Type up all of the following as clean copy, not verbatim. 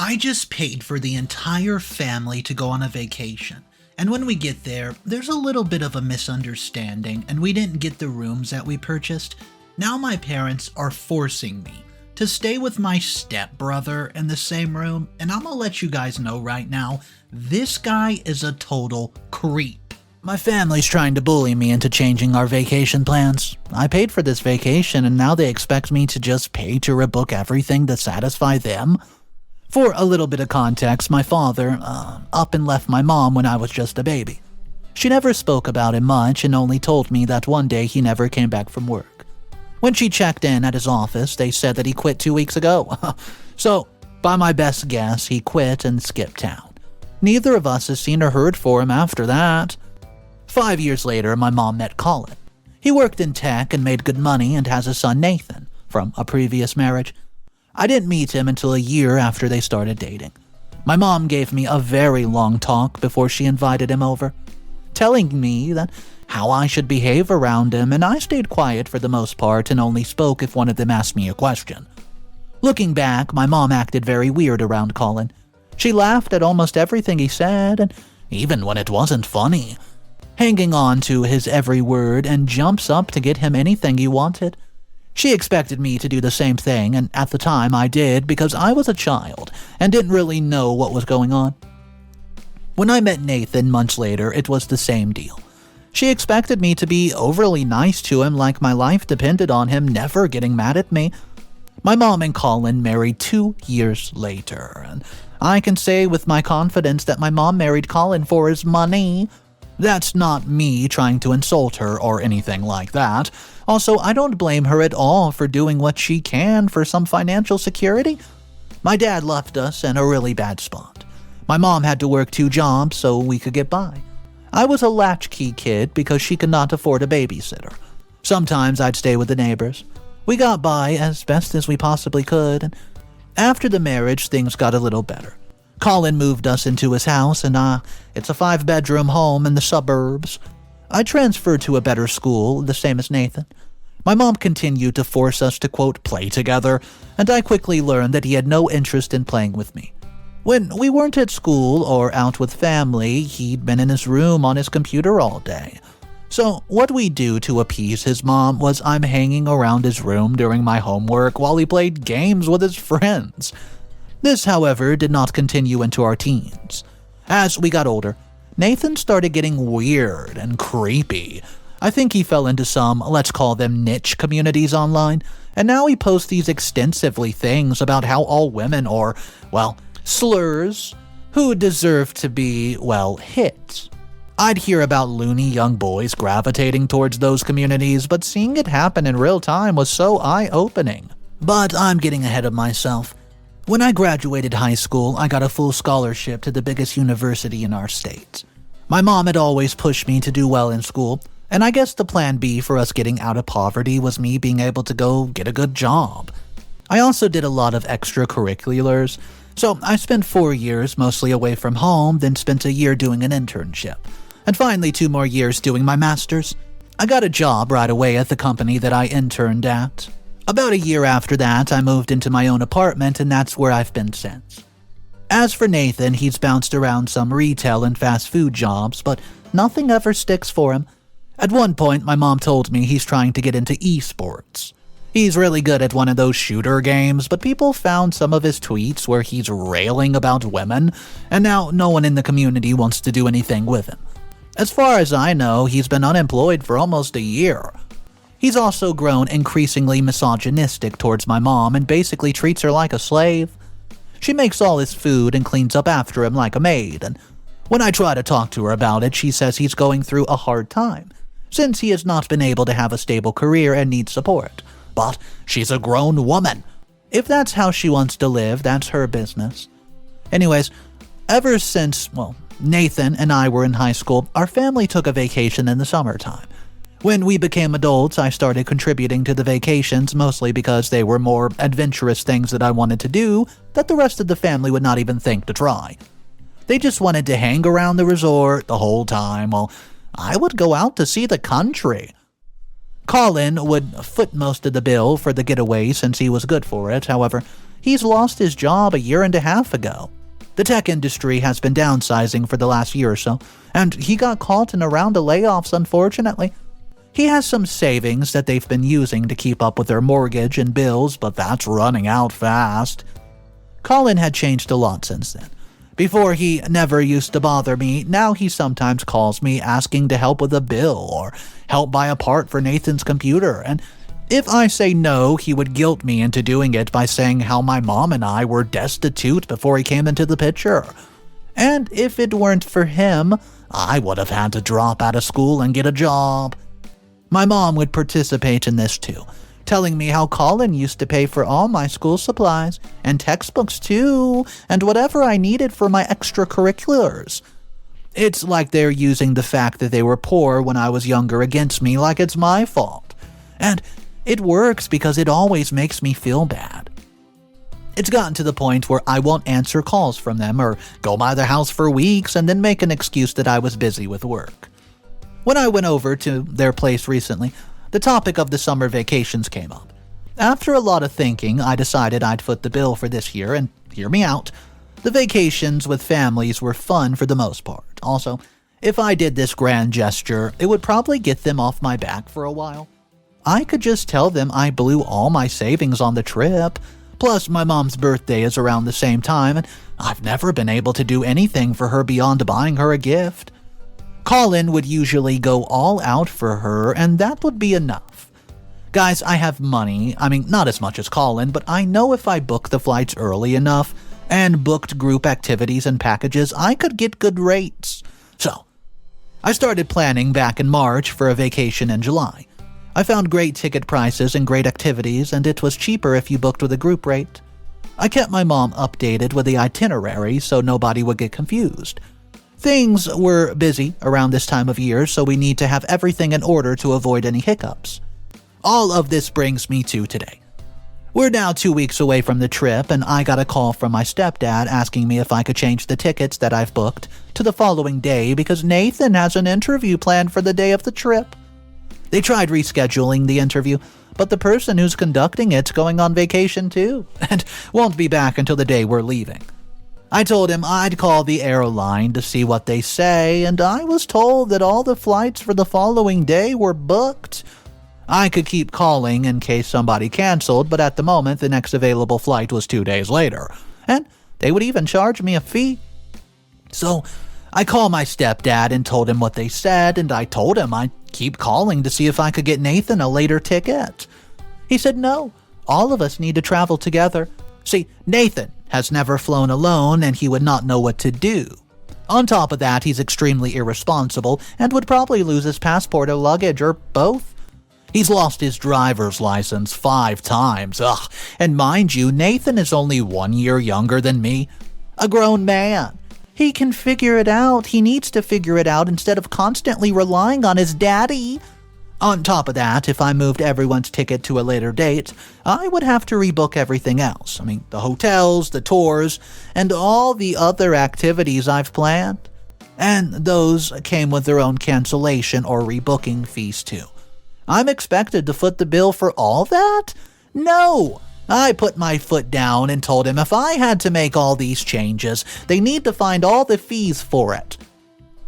I just paid for the entire family to go on a vacation. And when we get there, there's a little bit of a misunderstanding and we didn't get the rooms that we purchased. Now my parents are forcing me to stay with my stepbrother in the same room, and I'm gonna let you guys know right now, this guy is a total creep. My family's trying to bully me into changing our vacation plans. I paid for this vacation and now they expect me to just pay to rebook everything to satisfy them? For a little bit of context, my father up and left my mom when I was just a baby. She never spoke about him much and only told me that one day he never came back from work. When she checked in at his office, they said that he quit 2 weeks ago. So, by my best guess, he quit and skipped town. Neither of us has seen or heard from him after that. 5 years later, my mom met Colin. He worked in tech and made good money and has a son, Nathan, from a previous marriage. I didn't meet him until a year after they started dating. My mom gave me a very long talk before she invited him over, telling me that how I should behave around him, and I stayed quiet for the most part and only spoke if one of them asked me a question. Looking back, my mom acted very weird around Colin. She laughed at almost everything he said, and even when it wasn't funny, hanging on to his every word and jumps up to get him anything he wanted. She expected me to do the same thing, and at the time I did because I was a child and didn't really know what was going on. When I met Nathan months later, it was the same deal. She expected me to be overly nice to him like my life depended on him never getting mad at me. My mom and Colin married 2 years later, and I can say with my confidence that my mom married Colin for his money. That's not me trying to insult her or anything like that. Also, I don't blame her at all for doing what she can for some financial security. My dad left us in a really bad spot. My mom had to work 2 jobs so we could get by. I was a latchkey kid because she could not afford a babysitter. Sometimes I'd stay with the neighbors. We got by as best as we possibly could, and after the marriage, things got a little better. Colin moved us into his house, and it's a 5-bedroom home in the suburbs. I transferred to a better school, the same as Nathan. My mom continued to force us to, quote, play together, and I quickly learned that he had no interest in playing with me. When we weren't at school or out with family, he'd been in his room on his computer all day. So what we do to appease his mom was I'm hanging around his room during my homework while he played games with his friends. This, however, did not continue into our teens. As we got older, Nathan started getting weird and creepy. I think he fell into some, let's call them niche communities online, and now he posts these extensively things about how all women are, well, slurs, who deserve to be, well, hit. I'd hear about loony young boys gravitating towards those communities, but seeing it happen in real time was so eye-opening. But I'm getting ahead of myself. When I graduated high school, I got a full scholarship to the biggest university in our state. My mom had always pushed me to do well in school, and I guess the plan B for us getting out of poverty was me being able to go get a good job. I also did a lot of extracurriculars, so I spent 4 years mostly away from home, then spent a year doing an internship, and finally 2 more years doing my master's. I got a job right away at the company that I interned at. About a year after that, I moved into my own apartment, and that's where I've been since. As for Nathan, he's bounced around some retail and fast food jobs, but nothing ever sticks for him. At one point, my mom told me he's trying to get into esports. He's really good at one of those shooter games, but people found some of his tweets where he's railing about women, and now no one in the community wants to do anything with him. As far as I know, he's been unemployed for almost a year. He's also grown increasingly misogynistic towards my mom and basically treats her like a slave. She makes all his food and cleans up after him like a maid, and when I try to talk to her about it, she says he's going through a hard time, since he has not been able to have a stable career and needs support. But she's a grown woman. If that's how she wants to live, that's her business. Anyways, ever since, Nathan and I were in high school, our family took a vacation in the summertime. When we became adults, I started contributing to the vacations mostly because they were more adventurous things that I wanted to do that the rest of the family would not even think to try. They just wanted to hang around the resort the whole time while I would go out to see the country. Colin would foot most of the bill for the getaway since he was good for it. However, He's lost his job a year and a half ago. The tech industry has been downsizing for the last year or so, and he got caught in a round of layoffs, unfortunately. He has some savings that they've been using to keep up with their mortgage and bills, but that's running out fast. Colin had changed a lot since then. Before, he never used to bother me. Now he sometimes calls me asking to help with a bill or help buy a part for Nathan's computer, and if I say no, he would guilt me into doing it by saying how my mom and I were destitute before he came into the picture. And if it weren't for him, I would have had to drop out of school and get a job. My mom would participate in this too, telling me how Colin used to pay for all my school supplies, and textbooks too, and whatever I needed for my extracurriculars. It's like they're using the fact that they were poor when I was younger against me like it's my fault. And it works because it always makes me feel bad. It's gotten to the point where I won't answer calls from them or go by their house for weeks and then make an excuse that I was busy with work. When I went over to their place recently, the topic of the summer vacations came up. After a lot of thinking, I decided I'd foot the bill for this year, and hear me out. The vacations with families were fun for the most part. Also, if I did this grand gesture, it would probably get them off my back for a while. I could just tell them I blew all my savings on the trip. Plus, my mom's birthday is around the same time, and I've never been able to do anything for her beyond buying her a gift. Colin would usually go all out for her, and that would be enough. Guys, I have money. I mean, not as much as Colin, but I know if I booked the flights early enough and booked group activities and packages, I could get good rates. So, I started planning back in March for a vacation in July. I found great ticket prices and great activities, and it was cheaper if you booked with a group rate. I kept my mom updated with the itinerary so nobody would get confused. Things were busy around this time of year, so we need to have everything in order to avoid any hiccups. All of this brings me to today. We're now 2 weeks away from the trip, and I got a call from my stepdad asking me if I could change the tickets that I've booked to the following day because Nathan has an interview planned for the day of the trip. They tried rescheduling the interview, but the person who's conducting it's going on vacation too, and won't be back until the day we're leaving. I told him I'd call the airline to see what they say, and I was told that all the flights for the following day were booked. I could keep calling in case somebody canceled, but at the moment the next available flight was 2 days later, and they would even charge me a fee. So I called my stepdad and told him what they said, and I told him I'd keep calling to see if I could get Nathan a later ticket. He said no, all of us need to travel together. See, Nathan has never flown alone, and he would not know what to do. On top of that, he's extremely irresponsible and would probably lose his passport or luggage, or both. He's lost his driver's license 5 times. And mind you, Nathan is only 1 year younger than me. A grown man. He can figure it out. He needs to figure it out instead of constantly relying on his daddy. On top of that, if I moved everyone's ticket to a later date, I would have to rebook everything else. I mean, the hotels, the tours, and all the other activities I've planned. And those came with their own cancellation or rebooking fees too. I'm expected to foot the bill for all that? No! I put my foot down and told him if I had to make all these changes, they need to find all the fees for it.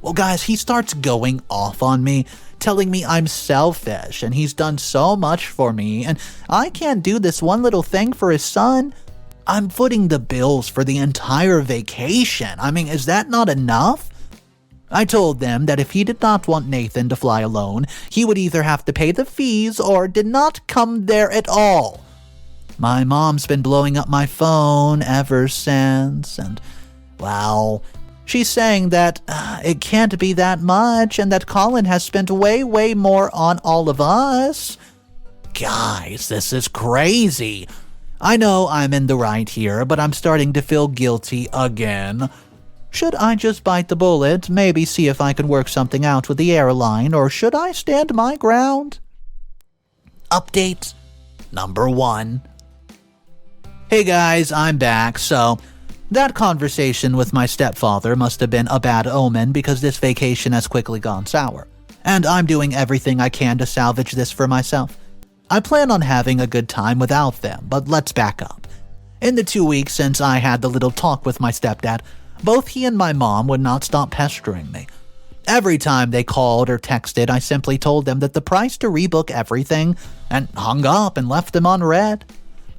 Well, guys, he starts going off on me, telling me I'm selfish and he's done so much for me and I can't do this one little thing for his son. I'm footing the bills for the entire vacation. I mean, is that not enough? I told them that if he did not want Nathan to fly alone, he would either have to pay the fees or did not come there at all. My mom's been blowing up my phone ever since, and, well, she's saying that it can't be that much and that Colin has spent way more on all of us. Guys, this is crazy. I know I'm in the right here, but I'm starting to feel guilty again. Should I just bite the bullet, maybe see if I can work something out with the airline, or should I stand my ground? Update number 1. Hey guys, I'm back. So, that conversation with my stepfather must have been a bad omen because this vacation has quickly gone sour. And I'm doing everything I can to salvage this for myself. I plan on having a good time without them, but let's back up. In the 2 weeks since I had the little talk with my stepdad, both he and my mom would not stop pestering me. Every time they called or texted, I simply told them that the price to rebook everything and hung up and left them on red.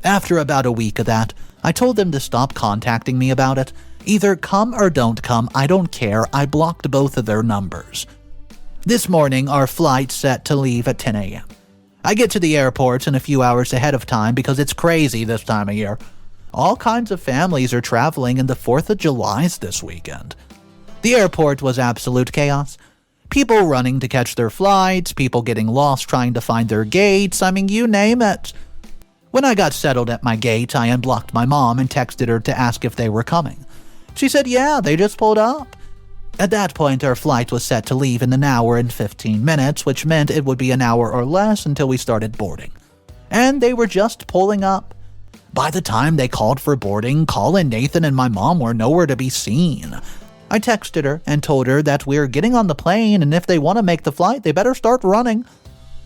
After about a week of that, I told them to stop contacting me about it. Either come or don't come, I don't care. I blocked both of their numbers. This morning, our flight's set to leave at 10 a.m. I get to the airport in a few hours ahead of time because it's crazy this time of year. All kinds of families are traveling, and the 4th of July's this weekend. The airport was absolute chaos. People running to catch their flights, people getting lost trying to find their gates, I mean, you name it. When I got settled at my gate, I unblocked my mom and texted her to ask if they were coming. She said, yeah, they just pulled up. At that point, our flight was set to leave in an hour and 15 minutes, which meant it would be an hour or less until we started boarding. And they were just pulling up. By the time they called for boarding, Colin, Nathan, and my mom were nowhere to be seen. I texted her and told her that we're getting on the plane, and if they want to make the flight, they better start running.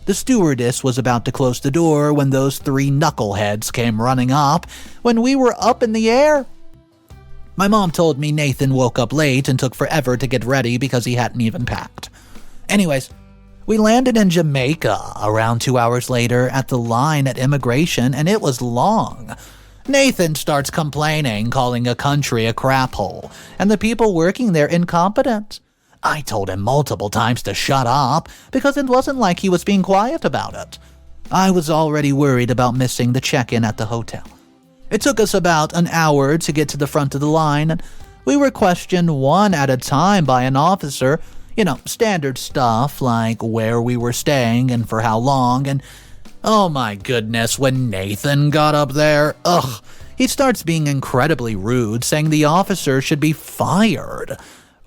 The stewardess was about to close the door when those 3 knuckleheads came running up when we were up in the air. My mom told me Nathan woke up late and took forever to get ready because he hadn't even packed. Anyways, we landed in Jamaica around 2 hours later at the line at immigration, and it was long. Nathan starts complaining, calling a country a crap hole, and the people working there incompetent. I told him multiple times to shut up because it wasn't like he was being quiet about it. I was already worried about missing the check-in at the hotel. It took us about an hour to get to the front of the line, and we were questioned one at a time by an officer. Standard stuff like where we were staying and for how long, and oh my goodness, when Nathan got up there, he starts being incredibly rude, saying the officer should be fired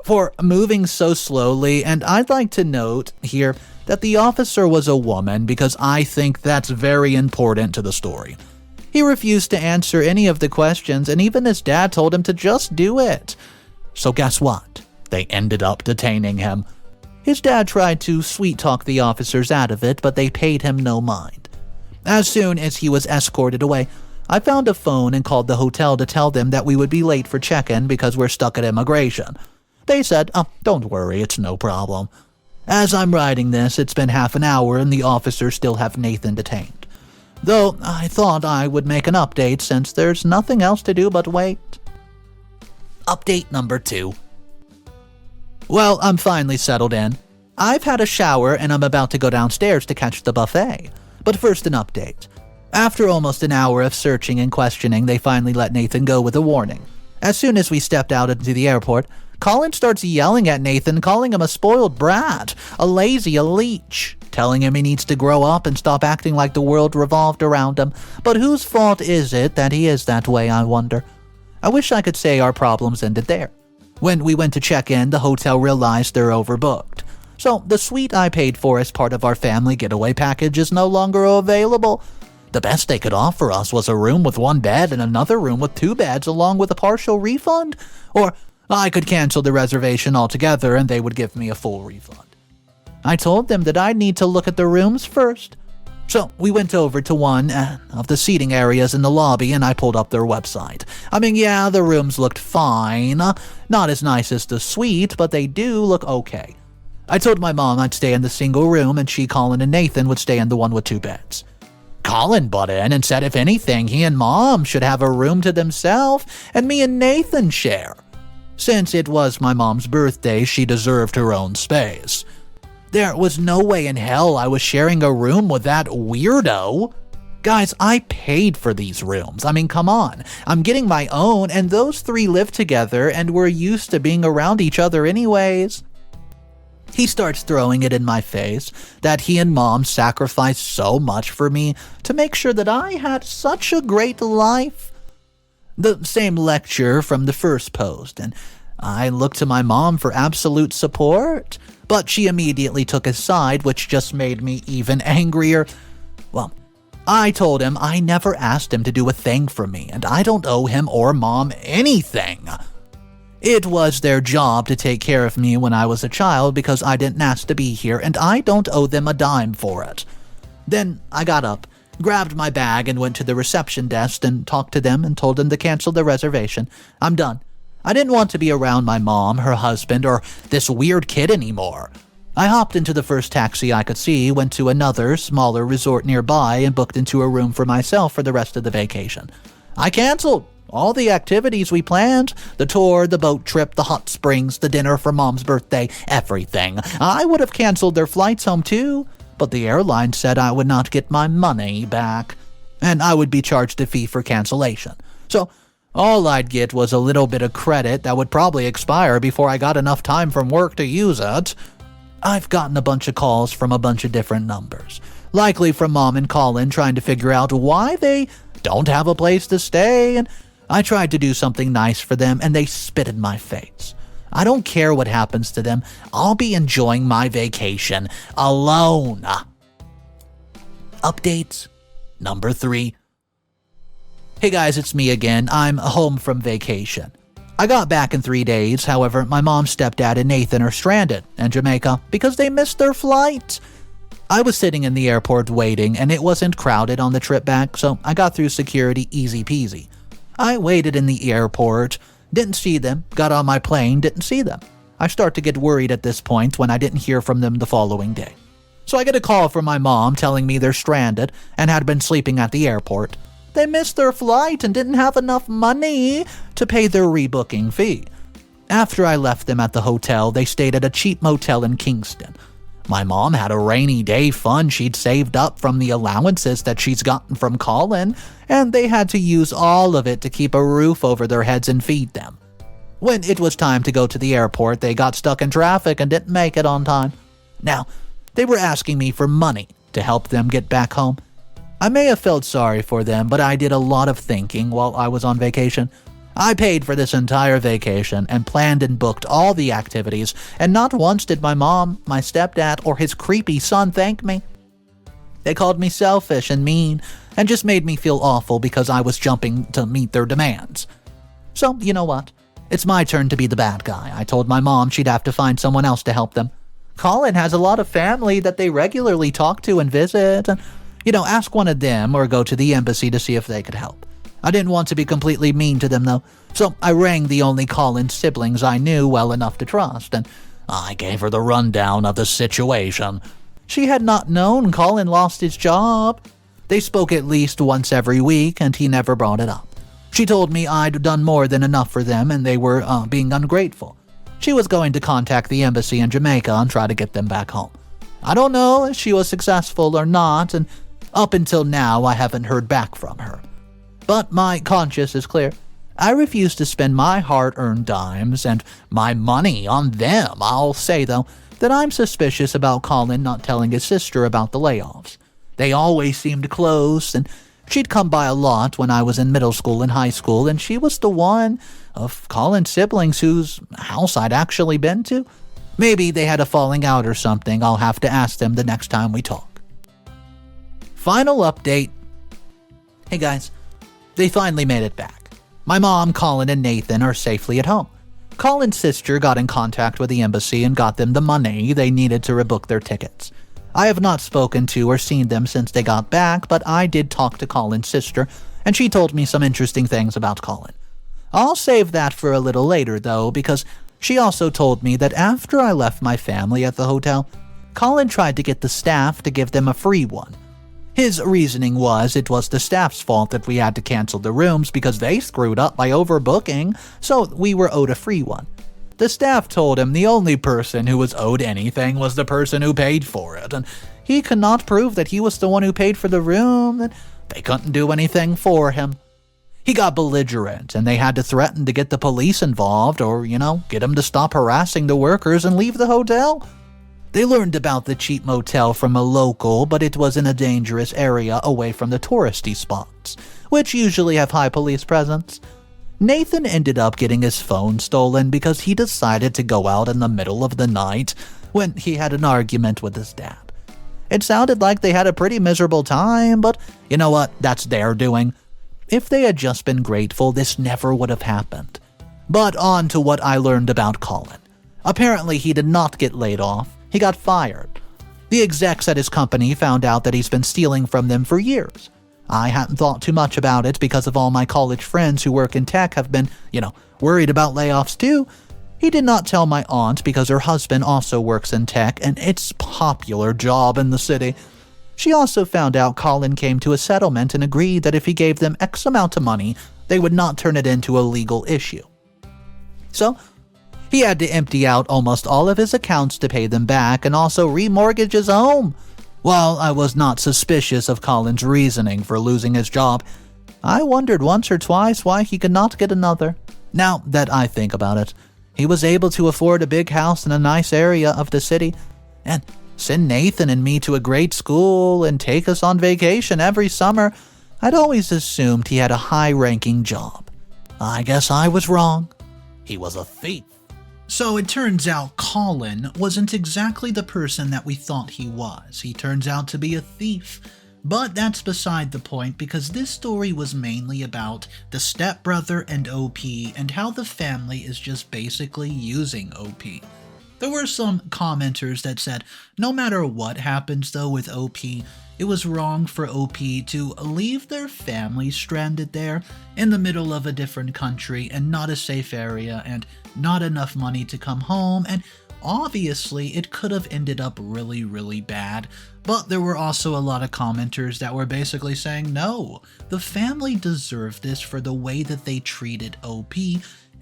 for moving so slowly, and I'd like to note here that the officer was a woman because I think that's very important to the story. He refused to answer any of the questions, and even his dad told him to just do it. So guess what? They ended up detaining him. His dad tried to sweet-talk the officers out of it, but they paid him no mind. As soon as he was escorted away, I found a phone and called the hotel to tell them that we would be late for check-in because we're stuck at immigration. They said, don't worry, it's no problem. As I'm writing this, it's been half an hour and the officers still have Nathan detained. Though I thought I would make an update since there's nothing else to do but wait. Update number 2. Well, I'm finally settled in. I've had a shower and I'm about to go downstairs to catch the buffet. But first an update. After almost an hour of searching and questioning, they finally let Nathan go with a warning. As soon as we stepped out into the airport, Colin starts yelling at Nathan, calling him a spoiled brat, a leech, telling him he needs to grow up and stop acting like the world revolved around him. But whose fault is it that he is that way, I wonder? I wish I could say our problems ended there. When we went to check in, the hotel realized they're overbooked. So the suite I paid for as part of our family getaway package is no longer available. The best they could offer us was a room with 1 bed and another room with 2 beds along with a partial refund. Or I could cancel the reservation altogether and they would give me a full refund. I told them that I'd need to look at the rooms first. So we went over to one of the seating areas in the lobby and I pulled up their website. Yeah, the rooms looked fine. Not as nice as the suite, but they do look okay. I told my mom I'd stay in the single room and she, Colin, and Nathan would stay in the one with 2 beds. Colin butt in and said if anything, he and Mom should have a room to themselves and me and Nathan share. Since it was my mom's birthday, she deserved her own space. There was no way in hell I was sharing a room with that weirdo. Guys, I paid for these rooms. Come on. I'm getting my own, and those 3 live together, and we're used to being around each other anyways. He starts throwing it in my face that he and Mom sacrificed so much for me to make sure that I had such a great life. The same lecture from the first post, and I looked to my mom for absolute support, but she immediately took his side, which just made me even angrier. Well, I told him I never asked him to do a thing for me, and I don't owe him or Mom anything. It was their job to take care of me when I was a child because I didn't ask to be here, and I don't owe them a dime for it. Then I got up, Grabbed my bag and went to the reception desk and talked to them and told them to cancel the reservation. I'm done. I didn't want to be around my mom, her husband, or this weird kid anymore. I hopped into the first taxi I could see, went to another, smaller resort nearby, and booked into a room for myself for the rest of the vacation. I canceled all the activities we planned. The tour, the boat trip, the hot springs, the dinner for Mom's birthday, everything. I would have canceled their flights home too, but the airline said I would not get my money back, and I would be charged a fee for cancellation. So all I'd get was a little bit of credit that would probably expire before I got enough time from work to use it. I've gotten a bunch of calls from a bunch of different numbers, likely from Mom and Colin trying to figure out why they don't have a place to stay, and I tried to do something nice for them and they spit in my face. I don't care what happens to them. I'll be enjoying my vacation alone. Updates number 3. Hey guys, it's me again. I'm home from vacation. I got back in 3 days. However, my mom, stepdad, and Nathan are stranded in Jamaica because they missed their flight. I was sitting in the airport waiting, and it wasn't crowded on the trip back, so I got through security easy peasy. I waited in the airport, didn't see them, got on my plane, didn't see them. I start to get worried at this point when I didn't hear from them the following day. So I get a call from my mom telling me they're stranded and had been sleeping at the airport. They missed their flight and didn't have enough money to pay their rebooking fee. After I left them at the hotel, they stayed at a cheap motel in Kingston. My mom had a rainy day fund she'd saved up from the allowances that she's gotten from Colin, and they had to use all of it to keep a roof over their heads and feed them. When it was time to go to the airport, they got stuck in traffic and didn't make it on time. Now, they were asking me for money to help them get back home. I may have felt sorry for them, but I did a lot of thinking while I was on vacation. I paid for this entire vacation and planned and booked all the activities, and not once did my mom, my stepdad, or his creepy son thank me. They called me selfish and mean, and just made me feel awful because I was jumping to meet their demands. So, you know what? It's my turn to be the bad guy. I told my mom she'd have to find someone else to help them. Colin has a lot of family that they regularly talk to and visit, and ask one of them or go to the embassy to see if they could help. I didn't want to be completely mean to them, though, so I rang the only Colin siblings I knew well enough to trust, and I gave her the rundown of the situation. She had not known Colin lost his job. They spoke at least once every week, and he never brought it up. She told me I'd done more than enough for them, and they were being ungrateful. She was going to contact the embassy in Jamaica and try to get them back home. I don't know if she was successful or not, and up until now, I haven't heard back from her. But my conscience is clear. I refuse to spend my hard-earned dimes and my money on them. I'll say, though, that I'm suspicious about Colin not telling his sister about the layoffs. They always seemed close, and she'd come by a lot when I was in middle school and high school, and she was the one of Colin's siblings whose house I'd actually been to. Maybe they had a falling out or something. I'll have to ask them the next time we talk. Final update. Hey guys, they finally made it back. My mom, Colin, and Nathan are safely at home. Colin's sister got in contact with the embassy and got them the money they needed to rebook their tickets. I have not spoken to or seen them since they got back, but I did talk to Colin's sister, and she told me some interesting things about Colin. I'll save that for a little later, though, because she also told me that after I left my family at the hotel, Colin tried to get the staff to give them a free one. His reasoning was it was the staff's fault that we had to cancel the rooms because they screwed up by overbooking, so we were owed a free one. The staff told him the only person who was owed anything was the person who paid for it, and he could not prove that he was the one who paid for the room, and they couldn't do anything for him. He got belligerent, and they had to threaten to get the police involved or, get him to stop harassing the workers and leave the hotel. They learned about the cheap motel from a local, but it was in a dangerous area away from the touristy spots, which usually have high police presence. Nathan ended up getting his phone stolen because he decided to go out in the middle of the night when he had an argument with his dad. It sounded like they had a pretty miserable time, but you know what? That's their doing. If they had just been grateful, this never would have happened. But on to what I learned about Colin. Apparently, he did not get laid off. He got fired. The execs at his company found out that he's been stealing from them for years. I hadn't thought too much about it because of all my college friends who work in tech have been, worried about layoffs too. He did not tell my aunt because her husband also works in tech and it's a popular job in the city. She also found out Colin came to a settlement and agreed that if he gave them X amount of money, they would not turn it into a legal issue. So, he had to empty out almost all of his accounts to pay them back and also remortgage his home. While I was not suspicious of Colin's reasoning for losing his job, I wondered once or twice why he could not get another. Now that I think about it, he was able to afford a big house in a nice area of the city and send Nathan and me to a great school and take us on vacation every summer. I'd always assumed he had a high-ranking job. I guess I was wrong. He was a thief. So it turns out Colin wasn't exactly the person that we thought he was. He turns out to be a thief. But that's beside the point because this story was mainly about the stepbrother and OP and how the family is just basically using OP. There were some commenters that said no matter what happens though with OP, it was wrong for OP to leave their family stranded there in the middle of a different country and not a safe area and not enough money to come home, and obviously it could have ended up really, really bad. But there were also a lot of commenters that were basically saying no, the family deserved this for the way that they treated OP,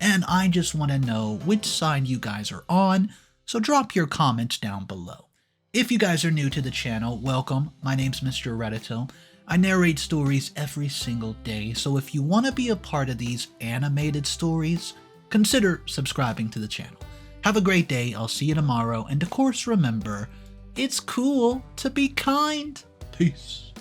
and I just want to know which side you guys are on, so drop your comments down below. If you guys are new to the channel, welcome. My name's Mr. Reddito. I narrate stories every single day, so if you want to be a part of these animated stories, consider subscribing to the channel. Have a great day, I'll see you tomorrow, and of course remember, it's cool to be kind. Peace.